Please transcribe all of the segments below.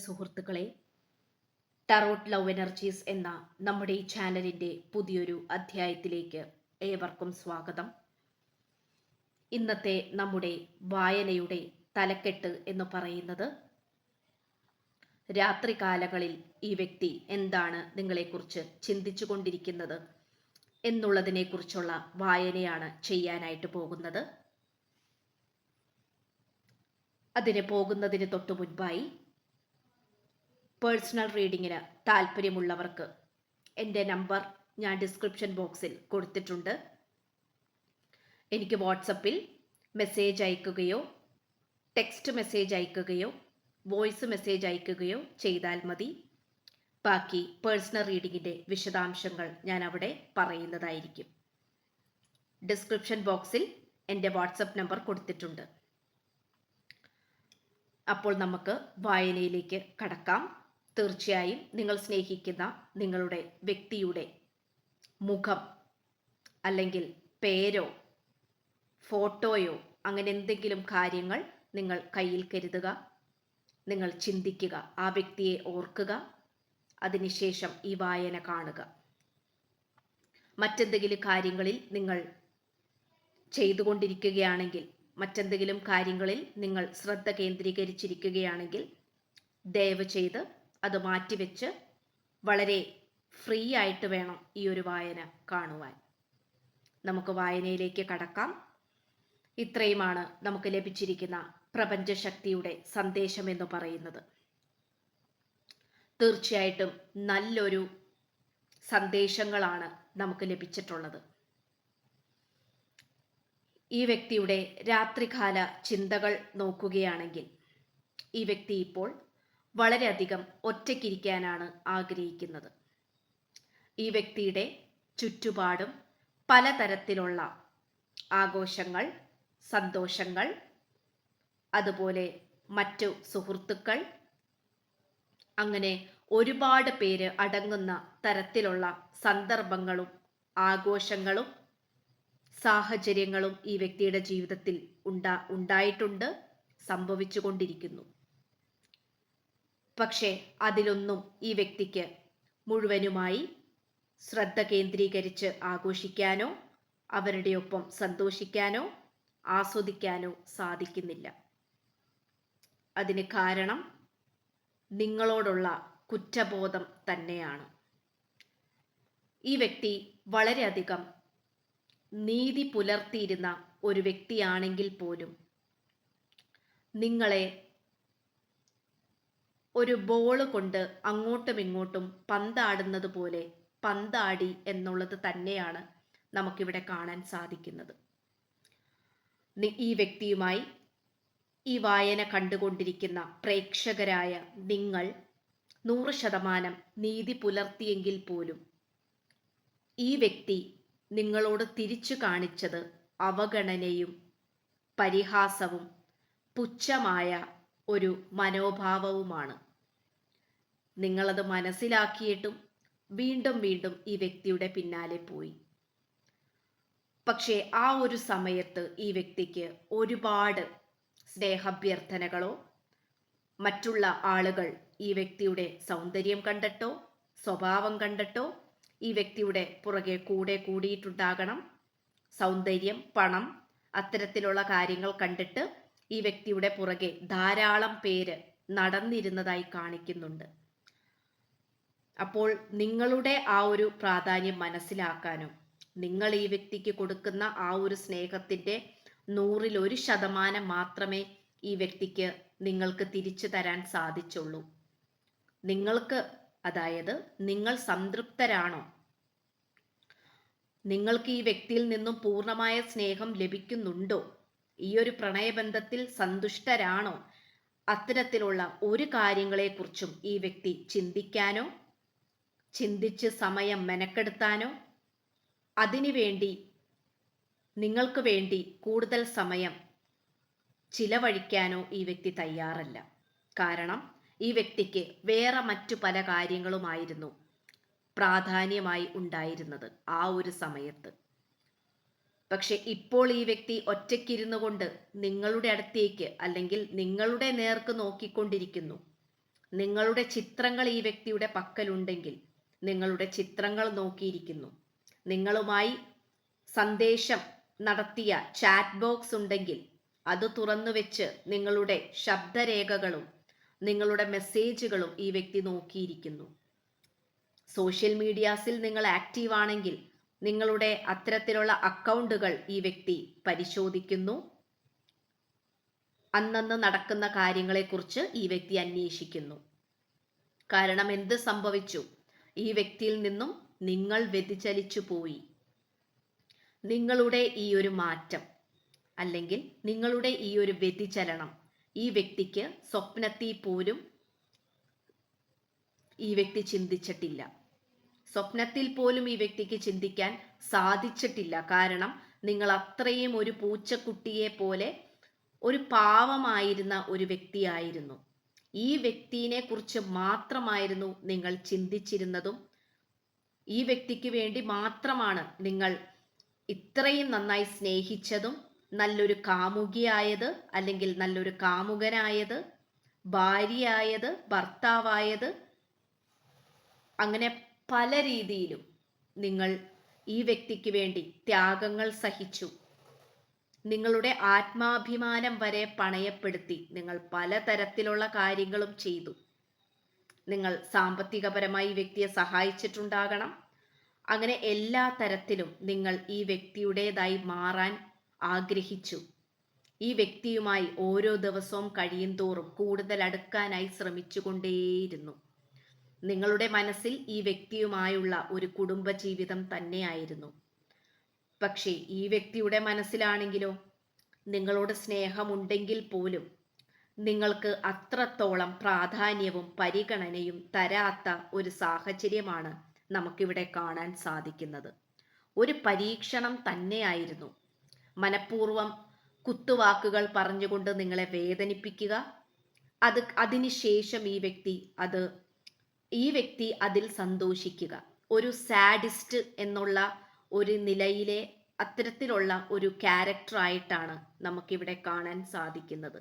സുഹൃത്തുക്കളെ, tarot love energies എന്ന നമ്മുടെ ഈ ചാനലിൻ്റെ പുതിയൊരു അധ്യായത്തിലേക്ക് ഏവർക്കും സ്വാഗതം. ഇന്നത്തെ നമ്മുടെ വായനയുടെ തലക്കെട്ട് എന്ന് പറയുന്നത്, രാത്രികാലങ്ങളിൽ ഈ വ്യക്തി എന്താണ് നിങ്ങളെക്കുറിച്ച് ചിന്തിച്ചു കൊണ്ടിരിക്കുന്നത് എന്നുള്ളതിനെക്കുറിച്ചുള്ള വായനയാണ് ചെയ്യാനായിട്ട് പോകുന്നത്. അതിന് പോകുന്നതിന് തൊട്ടു മുൻപായി പേഴ്സണൽ റീഡിങ്ങിന് താല്പര്യമുള്ളവർക്ക് എൻ്റെ നമ്പർ ഞാൻ ഡിസ്ക്രിപ്ഷൻ ബോക്സിൽ കൊടുത്തിട്ടുണ്ട്. എനിക്ക് വാട്സപ്പിൽ മെസ്സേജ് അയക്കുകയോ ടെക്സ്റ്റ് മെസ്സേജ് അയക്കുകയോ വോയിസ് മെസ്സേജ് അയക്കുകയോ ചെയ്താൽ മതി. ബാക്കി പേഴ്സണൽ റീഡിങ്ങിൻ്റെ വിശദാംശങ്ങൾ ഞാൻ അവിടെ പറയുന്നതായിരിക്കും. ഡിസ്ക്രിപ്ഷൻ ബോക്സിൽ എൻ്റെ വാട്സപ്പ് നമ്പർ കൊടുത്തിട്ടുണ്ട്. അപ്പോൾ നമുക്ക് വായനയിലേക്ക് കടക്കാം. തീർച്ചയായും നിങ്ങൾ സ്നേഹിക്കുന്ന നിങ്ങളുടെ വ്യക്തിയുടെ മുഖം അല്ലെങ്കിൽ പേരോ ഫോട്ടോയോ അങ്ങനെ എന്തെങ്കിലും കാര്യങ്ങൾ നിങ്ങൾ കയ്യിൽ കരുതുക. നിങ്ങൾ ചിന്തിക്കുക, ആ വ്യക്തിയെ ഓർക്കുക. അതിനുശേഷം ഈ വായന കാണുക. മറ്റെന്തെങ്കിലും കാര്യങ്ങളിൽ നിങ്ങൾ ചെയ്തുകൊണ്ടിരിക്കുകയാണെങ്കിൽ, മറ്റെന്തെങ്കിലും കാര്യങ്ങളിൽ നിങ്ങൾ ശ്രദ്ധ കേന്ദ്രീകരിച്ചിരിക്കുകയാണെങ്കിൽ ദയവ് ചെയ്ത് അത് മാറ്റിവെച്ച് വളരെ ഫ്രീ ആയിട്ട് വേണം ഈ ഒരു വായന കാണുവാൻ. നമുക്ക് വായനയിലേക്ക് കടക്കാം. ഇത്രയുമാണ് നമുക്ക് ലഭിച്ചിരിക്കുന്ന പ്രപഞ്ചശക്തിയുടെ സന്ദേശം എന്ന് പറയുന്നത്. തീർച്ചയായിട്ടും നല്ലൊരു സന്ദേശങ്ങളാണ് നമുക്ക് ലഭിച്ചിട്ടുള്ളത്. ഈ വ്യക്തിയുടെ രാത്രികാല ചിന്തകൾ നോക്കുകയാണെങ്കിൽ, ഈ വ്യക്തി ഇപ്പോൾ വളരെയധികം ഒറ്റയ്ക്കിരിക്കാനാണ് ആഗ്രഹിക്കുന്നത്. ഈ വ്യക്തിയുടെ ചുറ്റുപാടും പലതരത്തിലുള്ള ആഘോഷങ്ങൾ, സന്തോഷങ്ങൾ, അതുപോലെ മറ്റു സുഹൃത്തുക്കൾ, അങ്ങനെ ഒരുപാട് പേര് അടങ്ങുന്ന തരത്തിലുള്ള സന്ദർഭങ്ങളും ആഘോഷങ്ങളും സാഹചര്യങ്ങളും ഈ വ്യക്തിയുടെ ജീവിതത്തിൽ ഉണ്ടായിട്ടുണ്ട്, സംഭവിച്ചുകൊണ്ടിരിക്കുന്നു. പക്ഷേ അതിലൊന്നും ഈ വ്യക്തിക്ക് മുഴുവനുമായി ശ്രദ്ധ കേന്ദ്രീകരിച്ച് ആഘോഷിക്കാനോ അവരുടെ ഒപ്പം സന്തോഷിക്കാനോ ആസ്വദിക്കാനോ സാധിക്കുന്നില്ല. അതിന് കാരണം നിങ്ങളോടുള്ള കുറ്റബോധം തന്നെയാണ്. ഈ വ്യക്തി വളരെയധികം നീതി പുലർത്തിയിരുന്ന ഒരു വ്യക്തിയാണെങ്കിൽ പോലും നിങ്ങളെ ഒരു ബോള് കൊണ്ട് അങ്ങോട്ടും ഇങ്ങോട്ടും പന്താടുന്നത് പോലെ പന്താടി എന്നുള്ളത് തന്നെയാണ് നമുക്കിവിടെ കാണാൻ സാധിക്കുന്നത്. ഈ വ്യക്തിയുമായി ഈ വായന കണ്ടുകൊണ്ടിരിക്കുന്ന പ്രേക്ഷകരായ നിങ്ങൾ 100% നീതി പുലർത്തിയെങ്കിൽ പോലും ഈ വ്യക്തി നിങ്ങളോട് തിരിച്ചു കാണിച്ചത് അവഗണനയും പരിഹാസവും പുച്ഛമായ ഒരു മനോഭാവവുമാണ്. നിങ്ങളത് മനസ്സിലാക്കിയിട്ടും വീണ്ടും വീണ്ടും ഈ വ്യക്തിയുടെ പിന്നാലെ പോയി. പക്ഷേ ആ ഒരു സമയത്ത് ഈ വ്യക്തിക്ക് ഒരുപാട് സ്നേഹാഭ്യർത്ഥനകളോ മറ്റുള്ള ആളുകൾ ഈ വ്യക്തിയുടെ സൗന്ദര്യം കണ്ടിട്ടോ സ്വഭാവം കണ്ടിട്ടോ ഈ വ്യക്തിയുടെ പുറകെ കൂടിയിട്ടുണ്ടാകണം. സൗന്ദര്യം, പണം, അത്തരത്തിലുള്ള കാര്യങ്ങൾ കണ്ടിട്ട് ഈ വ്യക്തിയുടെ പുറകെ ധാരാളം പേര് നടന്നിരുന്നതായി കാണിക്കുന്നുണ്ട്. അപ്പോൾ നിങ്ങളുടെ ആ ഒരു പ്രാധാന്യം മനസ്സിലാക്കാനും നിങ്ങൾ ഈ വ്യക്തിക്ക് കൊടുക്കുന്ന ആ ഒരു സ്നേഹത്തിൻ്റെ 100% മാത്രമേ ഈ വ്യക്തിക്ക് നിങ്ങൾക്ക് തിരിച്ചു തരാൻ സാധിച്ചുള്ളൂ. നിങ്ങൾക്ക്, അതായത് നിങ്ങൾ സംതൃപ്തരാണോ, നിങ്ങൾക്ക് ഈ വ്യക്തിയിൽ നിന്നും പൂർണ്ണമായ സ്നേഹം ലഭിക്കുന്നുണ്ടോ, ഈ ഒരു പ്രണയബന്ധത്തിൽ സന്തുഷ്ടരാണോ, അത്തരത്തിലുള്ള ഒരു കാര്യങ്ങളെക്കുറിച്ചും ഈ വ്യക്തി ചിന്തിക്കാനോ ചിന്തിച്ച് സമയം മെനക്കെടുത്താനോ അതിനുവേണ്ടി നിങ്ങൾക്ക് വേണ്ടി കൂടുതൽ സമയം ചിലവഴിക്കാനോ ഈ വ്യക്തി തയ്യാറല്ല. കാരണം ഈ വ്യക്തിക്ക് വേറെ മറ്റു പല കാര്യങ്ങളുമായിരുന്നു പ്രാധാന്യമായി ഉണ്ടായിരുന്നത് ആ ഒരു സമയത്ത്. പക്ഷെ ഇപ്പോൾ ഈ വ്യക്തി ഒറ്റയ്ക്കിരുന്നു കൊണ്ട് നിങ്ങളുടെ അടുത്തേക്ക് അല്ലെങ്കിൽ നിങ്ങളുടെ നേർക്ക് നോക്കിക്കൊണ്ടിരിക്കുന്നു. നിങ്ങളുടെ ചിത്രങ്ങൾ ഈ വ്യക്തിയുടെ പക്കലുണ്ടെങ്കിൽ നിങ്ങളുടെ ചിത്രങ്ങൾ നോക്കിയിരിക്കുന്നു. നിങ്ങളുമായി സന്ദേശം നടത്തിയ ചാറ്റ് ബോക്സ് ഉണ്ടെങ്കിൽ അത് തുറന്നു വെച്ച് നിങ്ങളുടെ ശബ്ദരേഖകളും നിങ്ങളുടെ മെസ്സേജുകളും ഈ വ്യക്തി നോക്കിയിരിക്കുന്നു. സോഷ്യൽ മീഡിയാസിൽ നിങ്ങൾ ആക്റ്റീവ് ആണെങ്കിൽ നിങ്ങളുടെ അത്തരത്തിലുള്ള അക്കൗണ്ടുകൾ ഈ വ്യക്തി പരിശോധിക്കുന്നു. അന്നന്ന് നടക്കുന്ന കാര്യങ്ങളെക്കുറിച്ച് ഈ വ്യക്തി അന്വേഷിക്കുന്നു. കാരണം എന്ത് സംഭവിച്ചു? ഈ വ്യക്തിയിൽ നിന്നും നിങ്ങൾ വ്യതിചലിച്ചു പോയി. നിങ്ങളുടെ ഈ ഒരു മാറ്റം അല്ലെങ്കിൽ നിങ്ങളുടെ ഈ ഒരു വ്യതിചലനം ഈ വ്യക്തിക്ക് സ്വപ്നത്തിൽ പോലും ഈ വ്യക്തി ചിന്തിച്ചിട്ടില്ല. സ്വപ്നത്തിൽ പോലും ഈ വ്യക്തിക്ക് ചിന്തിക്കാൻ സാധിച്ചിട്ടില്ല. കാരണം നിങ്ങൾ അത്രയും ഒരു പൂച്ചക്കുട്ടിയെ പോലെ ഒരു പാവമായിരുന്ന ഒരു വ്യക്തിയായിരുന്നു. ഈ വ്യക്തിയെ കുറിച്ച് മാത്രമായിരുന്നു നിങ്ങൾ ചിന്തിച്ചിരുന്നതും ഈ വ്യക്തിക്ക് വേണ്ടി മാത്രമാണ് നിങ്ങൾ ഇത്രയും നന്നായി സ്നേഹിച്ചതും നല്ലൊരു കാമുകിയായത് അല്ലെങ്കിൽ നല്ലൊരു കാമുകനായത്, ഭാര്യയായത്, ഭർത്താവായത്, അങ്ങനെ പല രീതിയിലും നിങ്ങൾ ഈ വ്യക്തിക്ക് വേണ്ടി ത്യാഗങ്ങൾ സഹിച്ചു. നിങ്ങളുടെ ആത്മാഭിമാനം വരെ പണയപ്പെടുത്തി നിങ്ങൾ പലതരത്തിലുള്ള കാര്യങ്ങളും ചെയ്തു. നിങ്ങൾ സാമ്പത്തികപരമായി ഈ വ്യക്തിയെ സഹായിച്ചിട്ടുണ്ടാകണം. അങ്ങനെ എല്ലാ തരത്തിലും നിങ്ങൾ ഈ വ്യക്തിയുടേതായി മാറാൻ ആഗ്രഹിച്ചു. ഈ വ്യക്തിയുമായി ഓരോ ദിവസവും കഴിയുന്തോറും കൂടുതൽ അടുക്കാനായി ശ്രമിച്ചുകൊണ്ടേയിരുന്നു. നിങ്ങളുടെ മനസ്സിൽ ഈ വ്യക്തിയുമായുള്ള ഒരു കുടുംബജീവിതം തന്നെയായിരുന്നു. പക്ഷേ ഈ വ്യക്തിയുടെ മനസ്സിലാണെങ്കിലോ നിങ്ങളോട് സ്നേഹമുണ്ടെങ്കിൽ പോലും നിങ്ങൾക്ക് അത്രത്തോളം പ്രാധാന്യവും പരിഗണനയും തരാത്ത ഒരു സാഹചര്യമാണ് നമുക്കിവിടെ കാണാൻ സാധിക്കുന്നത്. ഒരു പരീക്ഷണം തന്നെയായിരുന്നു. മനഃപൂർവ്വം കുത്തുവാക്കുകൾ പറഞ്ഞുകൊണ്ട് നിങ്ങളെ വേദനിപ്പിക്കുക, അതിനുശേഷം ഈ വ്യക്തി അതിൽ സന്തോഷിക്കുക. ഒരു സാഡിസ്റ്റ് എന്നുള്ള ഒരു നിലയിലെ അത്തരത്തിലുള്ള ഒരു ക്യാരക്ടറായിട്ടാണ് നമുക്കിവിടെ കാണാൻ സാധിക്കുന്നത്.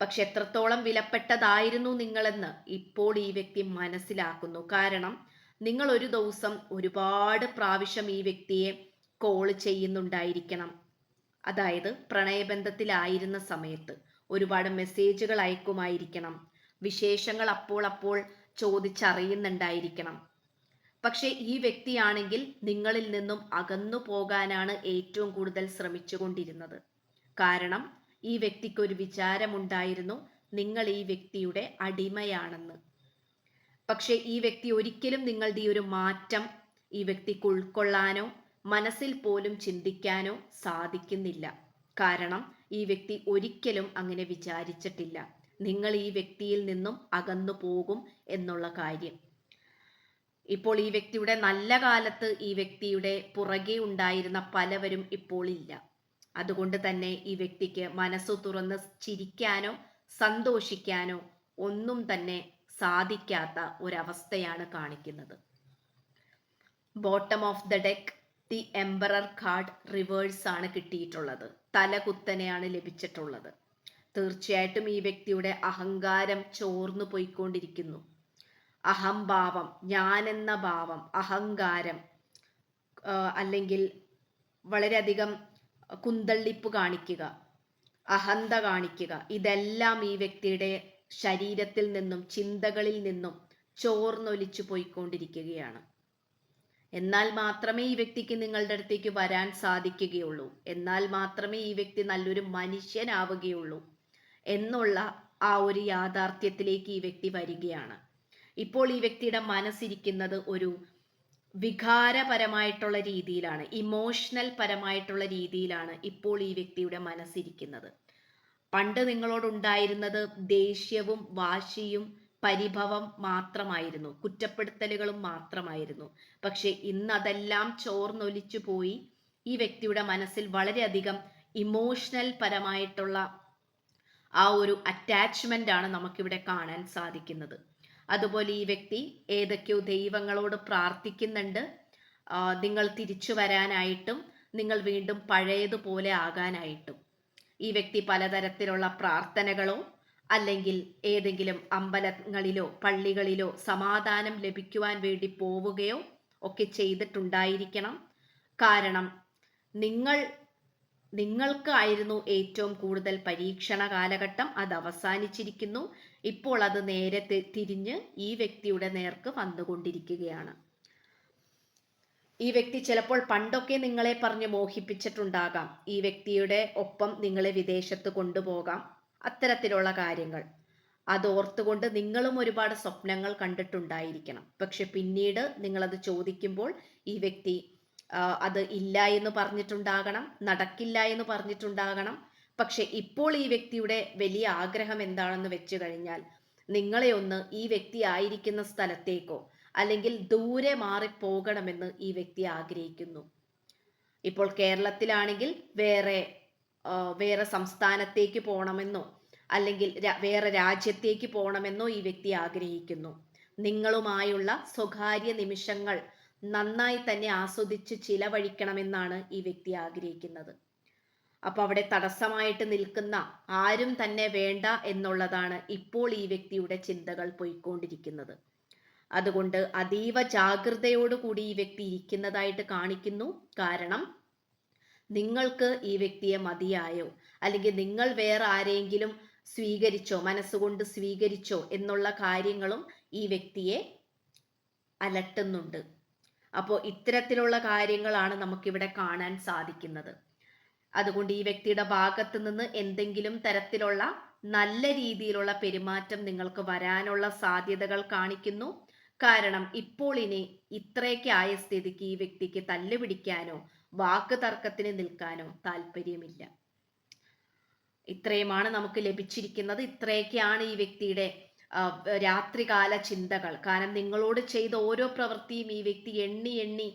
പക്ഷെ എത്രത്തോളം വിലപ്പെട്ടതായിരുന്നു നിങ്ങളെന്ന് ഇപ്പോൾ ഈ വ്യക്തി മനസ്സിലാക്കുന്നു. കാരണം നിങ്ങൾ ഒരു ദിവസം ഒരുപാട് പ്രാവശ്യം ഈ വ്യക്തിയെ കോൾ ചെയ്യുന്നുണ്ടായിരിക്കണം. അതായത് പ്രണയബന്ധത്തിലായിരുന്ന സമയത്ത് ഒരുപാട് മെസ്സേജുകൾ അയക്കുമായിരിക്കണം. വിശേഷങ്ങൾ അപ്പോൾ ചോദിച്ചറിയുന്നുണ്ടായിരിക്കണം. പക്ഷെ ഈ വ്യക്തിയാണെങ്കിൽ നിങ്ങളിൽ നിന്നും അകന്നു പോകാനാണ് ഏറ്റവും കൂടുതൽ ശ്രമിച്ചുകൊണ്ടിരുന്നത്. കാരണം ഈ വ്യക്തിക്ക് ഒരു വിചാരമുണ്ടായിരുന്നു, നിങ്ങൾ ഈ വ്യക്തിയുടെ അടിമയാണെന്ന്. പക്ഷെ ഈ വ്യക്തി ഒരിക്കലും നിങ്ങളുടെ ഈ ഒരു മാറ്റം ഈ വ്യക്തിക്ക് ഉൾക്കൊള്ളാനോ മനസ്സിൽ പോലും ചിന്തിക്കാനോ സാധിക്കുന്നില്ല. കാരണം ഈ വ്യക്തി ഒരിക്കലും അങ്ങനെ വിചാരിച്ചിട്ടില്ല, നിങ്ങൾ ഈ വ്യക്തിയിൽ നിന്നും അകന്നു പോകും എന്നുള്ള കാര്യം. ഇപ്പോൾ ഈ വ്യക്തിയുടെ നല്ല കാലത്ത് ഈ വ്യക്തിയുടെ പുറകെ ഉണ്ടായിരുന്ന പലവരും ഇപ്പോൾ ഇല്ല. അതുകൊണ്ട് തന്നെ ഈ വ്യക്തിക്ക് മനസ്സു തുറന്ന് ചിരിക്കാനോ സന്തോഷിക്കാനോ ഒന്നും തന്നെ സാധിക്കാത്ത ഒരവസ്ഥയാണ് കാണിക്കുന്നത്. Bottom of the deck the emperor card reverse ആണ് കിട്ടിയിട്ടുള്ളത്. തലകുത്തനെയാണ് ലഭിച്ചിട്ടുള്ളത്. തീർച്ചയായിട്ടും ഈ വ്യക്തിയുടെ അഹങ്കാരം ചോർന്നു പോയിക്കൊണ്ടിരിക്കുന്നു. അഹംഭാവം, ഞാനെന്ന ഭാവം, അഹങ്കാരം, അല്ലെങ്കിൽ വളരെയധികം കുന്തള്ളിപ്പ് കാണിക്കുക, അഹന്ത കാണിക്കുക, ഇതെല്ലാം ഈ വ്യക്തിയുടെ ശരീരത്തിൽ നിന്നും ചിന്തകളിൽ നിന്നും ചോർന്നൊലിച്ചു പോയിക്കൊണ്ടിരിക്കുകയാണ്. എന്നാൽ മാത്രമേ ഈ വ്യക്തിക്ക് നിങ്ങളുടെ അടുത്തേക്ക് വരാൻ സാധിക്കുകയുള്ളൂ. എന്നാൽ മാത്രമേ ഈ വ്യക്തി നല്ലൊരു മനുഷ്യനാവുകയുള്ളൂ എന്നുള്ള ആ ഒരു യാഥാർത്ഥ്യത്തിലേക്ക് ഈ വ്യക്തി വരികയാണ്. ഇപ്പോൾ ഈ വ്യക്തിയുടെ മനസ്സിരിക്കുന്നത് ഒരു വികാരപരമായിട്ടുള്ള രീതിയിലാണ്, ഇമോഷണൽ പരമായിട്ടുള്ള രീതിയിലാണ് ഇപ്പോൾ ഈ വ്യക്തിയുടെ മനസ്സിരിക്കുന്നത്. പണ്ട് നിങ്ങളോടുണ്ടായിരുന്നത് ദേഷ്യവും വാശിയും പരിഭവം മാത്രമായിരുന്നു, കുറ്റപ്പെടുത്തലുകളും മാത്രമായിരുന്നു. പക്ഷെ ഇന്ന് അതെല്ലാം ചോർന്നൊലിച്ചു പോയി. ഈ വ്യക്തിയുടെ മനസ്സിൽ വളരെയധികം ഇമോഷണൽ പരമായിട്ടുള്ള ആ ഒരു അറ്റാച്ച്മെന്റ് ആണ് നമുക്കിവിടെ കാണാൻ സാധിക്കുന്നത്. അതുപോലെ ഈ വ്യക്തി ഏതൊക്കെയോ ദൈവങ്ങളോട് പ്രാർത്ഥിക്കുന്നുണ്ട്, നിങ്ങൾ തിരിച്ചു വരാനായിട്ടും നിങ്ങൾ വീണ്ടും പഴയതുപോലെ ആകാനായിട്ടും. ഈ വ്യക്തി പലതരത്തിലുള്ള പ്രാർത്ഥനകളോ അല്ലെങ്കിൽ ഏതെങ്കിലും അമ്പലങ്ങളിലോ പള്ളികളിലോ സമാധാനം ലഭിക്കുവാൻ വേണ്ടി പോവുകയോ ഒക്കെ ചെയ്തിട്ടുണ്ടായിരിക്കണം. കാരണം നിങ്ങൾക്കായിരുന്നു ഏറ്റവും കൂടുതൽ പരീക്ഷണ കാലഘട്ടം. അത് അവസാനിച്ചിരിക്കുന്നു. ഇപ്പോൾ അത് നേരെ തിരിഞ്ഞ് ഈ വ്യക്തിയുടെ നേർക്ക് വന്നുകൊണ്ടിരിക്കുകയാണ്. ഈ വ്യക്തി ചിലപ്പോൾ പണ്ടൊക്കെ നിങ്ങളെ പറഞ്ഞ് മോഹിപ്പിച്ചിട്ടുണ്ടാകാം. ഈ വ്യക്തിയുടെ ഒപ്പം നിങ്ങളെ വിദേശത്ത് കൊണ്ടുപോകാം. അത്തരത്തിലുള്ള കാര്യങ്ങൾ അതോർത്തുകൊണ്ട് നിങ്ങളും ഒരുപാട് സ്വപ്നങ്ങൾ കണ്ടിട്ടുണ്ടായിരിക്കണം. പക്ഷെ പിന്നീട് നിങ്ങളത് ചോദിക്കുമ്പോൾ ഈ വ്യക്തി അത് ഇല്ല എന്ന് പറഞ്ഞിട്ടുണ്ടാകണം, നടക്കില്ല എന്ന് പറഞ്ഞിട്ടുണ്ടാകണം. പക്ഷെ ഇപ്പോൾ ഈ വ്യക്തിയുടെ വലിയ ആഗ്രഹം എന്താണെന്ന് വെച്ച് കഴിഞ്ഞാൽ നിങ്ങളെ ഒന്ന് ഈ വ്യക്തി ആയിരിക്കുന്ന സ്ഥലത്തേക്കോ അല്ലെങ്കിൽ ദൂരെ മാറിപ്പോകണമെന്ന് ഈ വ്യക്തി ആഗ്രഹിക്കുന്നു. ഇപ്പോൾ കേരളത്തിലാണെങ്കിൽ വേറെ സംസ്ഥാനത്തേക്ക് പോകണമെന്നോ അല്ലെങ്കിൽ വേറെ രാജ്യത്തേക്ക് പോകണമെന്നോ ഈ വ്യക്തി ആഗ്രഹിക്കുന്നു. നിങ്ങളുമായുള്ള സ്വകാര്യ നിമിഷങ്ങൾ നന്നായി തന്നെ ആസ്വദിച്ച് ചിലവഴിക്കണമെന്നാണ് ഈ വ്യക്തി ആഗ്രഹിക്കുന്നത്. അപ്പൊ അവിടെ തടസ്സമായിട്ട് നിൽക്കുന്ന ആരും തന്നെ വേണ്ട എന്നുള്ളതാണ് ഇപ്പോൾ ഈ വ്യക്തിയുടെ ചിന്തകൾ പോയിക്കൊണ്ടിരിക്കുന്നത്. അതുകൊണ്ട് അതീവ ജാഗ്രതയോടുകൂടി ഈ വ്യക്തി ഇരിക്കുന്നതായിട്ട് കാണിക്കുന്നു. കാരണം നിങ്ങൾക്ക് ഈ വ്യക്തിയെ മതിയായോ, അല്ലെങ്കിൽ നിങ്ങൾ വേറെ ആരെങ്കിലും സ്വീകരിച്ചോ, മനസ്സുകൊണ്ട് സ്വീകരിച്ചോ എന്നുള്ള കാര്യങ്ങളും ഈ വ്യക്തിയെ അലട്ടുന്നുണ്ട്. അപ്പോൾ ഇത്തരത്തിലുള്ള കാര്യങ്ങളാണ് നമുക്കിവിടെ കാണാൻ സാധിക്കുന്നത്. അതുകൊണ്ട് ഈ വ്യക്തിയുടെ ഭാഗത്ത് നിന്ന് എന്തെങ്കിലും തരത്തിലുള്ള നല്ല രീതിയിലുള്ള പെരുമാറ്റം നിങ്ങൾക്ക് വരാനുള്ള സാധ്യതകൾ കാണിക്കുന്നു. കാരണം ഇപ്പോൾ ഇനി ഇത്രയൊക്കെ ആയ സ്ഥിതിക്ക് ഈ വ്യക്തിക്ക് തല്ലുപിടിക്കാനോ വാക്ക് തർക്കത്തിന് നിൽക്കാനോ താല്പര്യമില്ല. ഇത്രയുമാണ് നമുക്ക് ലഭിച്ചിരിക്കുന്നത്. ഇത്രയൊക്കെയാണ് ഈ വ്യക്തിയുടെ രാത്രികാല ചിന്തകൾ. കാരണം നിങ്ങളോട് ചെയ്ത ഓരോ പ്രവൃത്തിയും ഈ വ്യക്തി എണ്ണി എണ്ണി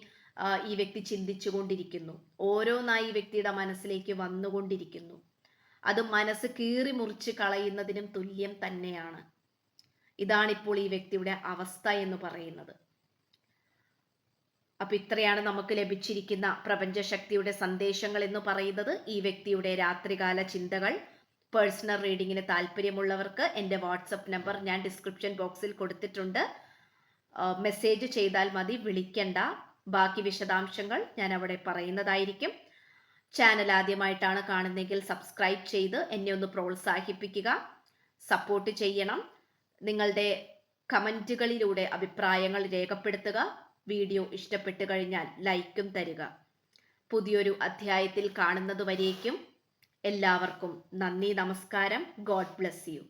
ഈ വ്യക്തി ചിന്തിച്ചു കൊണ്ടിരിക്കുന്നു. ഓരോന്നായി ഈ വ്യക്തിയുടെ മനസ്സിലേക്ക് വന്നുകൊണ്ടിരിക്കുന്നു. അത് മനസ്സ് കീറി മുറിച്ച് കളയുന്നതിനും തുല്യം തന്നെയാണ്. ഇതാണിപ്പോൾ ഈ വ്യക്തിയുടെ അവസ്ഥ എന്ന് പറയുന്നത്. അപ്പൊ ഇത്രയാണ് നമുക്ക് ലഭിച്ചിരിക്കുന്ന പ്രപഞ്ചശക്തിയുടെ സന്ദേശങ്ങൾ എന്ന് പറയുന്നത്. ഈ വ്യക്തിയുടെ രാത്രികാല ചിന്തകൾ. പേഴ്സണൽ റീഡിങ്ങിന് താല്പര്യമുള്ളവർക്ക് എൻ്റെ വാട്സപ്പ് നമ്പർ ഞാൻ ഡിസ്ക്രിപ്ഷൻ ബോക്സിൽ കൊടുത്തിട്ടുണ്ട്. മെസ്സേജ് ചെയ്താൽ മതി, വിളിക്കണ്ട. ബാക്കി വിശദാംശങ്ങൾ ഞാൻ അവിടെ പറയുന്നതായിരിക്കും. ചാനൽ ആദ്യമായിട്ടാണ് കാണുന്നതെങ്കിൽ സബ്സ്ക്രൈബ് ചെയ്ത് എന്നെ ഒന്ന് പ്രോത്സാഹിപ്പിക്കുക, സപ്പോർട്ട് ചെയ്യണം. നിങ്ങളുടെ കമൻറ്റുകളിലൂടെ അഭിപ്രായങ്ങൾ രേഖപ്പെടുത്തുക. വീഡിയോ ഇഷ്ടപ്പെട്ടു കഴിഞ്ഞാൽ ലൈക്കും തരിക. പുതിയൊരു അധ്യായത്തിൽ കാണുന്നതുവരേക്കും എല്ലാവർക്കും നന്ദി, നമസ്കാരം. God bless you.